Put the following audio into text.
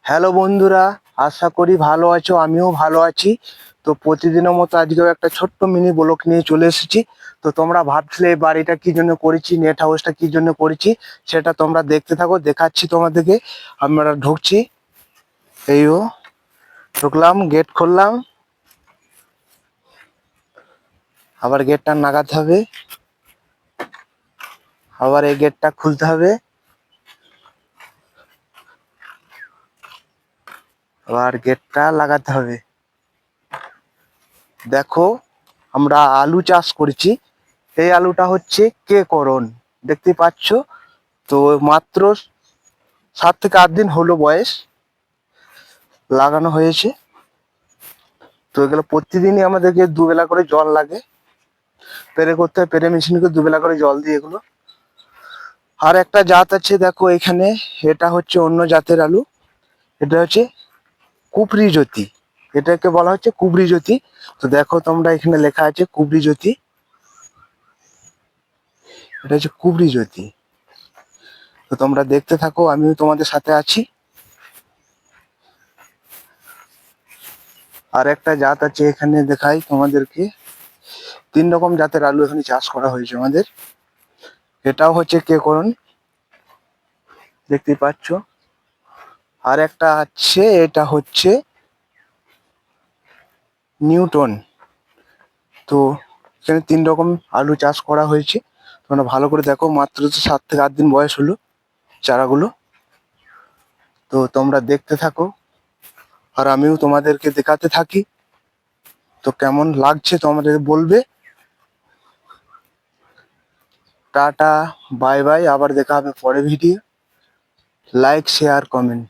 Hello বন্ধুরা, আশা করি ভালো আছো। আমিও ভালো আছি। তো প্রতিদিনের মতো আজকেও একটা ছোট্ট মিনি ব্লগ নিয়ে চলে এসেছি। তো তোমরা ভাবছিলে এই বাড়িটা কি জন্য করেছি, নেট হাউসটা কি জন্য করেছি, সেটা তোমরা দেখতে থাকো। দেখাচ্ছি তোমাদেরকে। আমরা ঢুকছি, এইও ঢুকলাম, গেট খুললাম, আবার গেটটা নাগাতে হবে, আবার এই গেটটা খুলতে হবে, আবার গেটটা লাগাতে হবে। দেখো, আমরা আলু চাষ করেছি। এই আলুটা হচ্ছে কে করণ, দেখতে পাচ্ছ। তো মাত্র 7 থেকে 8 দিন হলো বয়স, লাগানো হয়েছে। তো এগুলো প্রতিদিনই আমাদেরকে দুবেলা করে জল লাগে, স্প্রে করতে হয়। স্প্রে মেশিনকে দুবেলা করে জল দিই এগুলো। আর একটা জাত আছে দেখো এখানে, এটা হচ্ছে অন্য জাতের আলু। এটা হচ্ছে কুবরি জ্যোতি, এটাকে বলা হচ্ছে কুবরি জ্যোতি। তো দেখো তোমরা, এখানে লেখা আছে কুবরি জ্যোতি, এটা হচ্ছে কুবরি জ্যোতি। তো তোমরা দেখতে থাকো, আমিও তোমাদের সাথে আছি। আর একটা জাত আছে এখানে, দেখাই তোমাদেরকে। 3 রকম জাতের আলু এখানে চাষ করা হয়েছে আমাদের। এটাও হচ্ছে কে করণ, দেখতে পাচ্ছ। আর একটা আছে, এটা হচ্ছে নিউটন। তো এখানে 3 রকম আলু চাষ করা হয়েছে। তোমরা ভালো করে দেখো, মাত্র তো 7 থেকে 8 দিন বয়স হলো চারাগুলো। তো তোমরা দেখতে থাকো, আর আমিও তোমাদেরকে দেখাতে থাকি। তো কেমন লাগছে তোমাদের বলবে। টাটা, বাই বাই, আবার দেখা হবে পরে ভিডিও। Like, share, comment.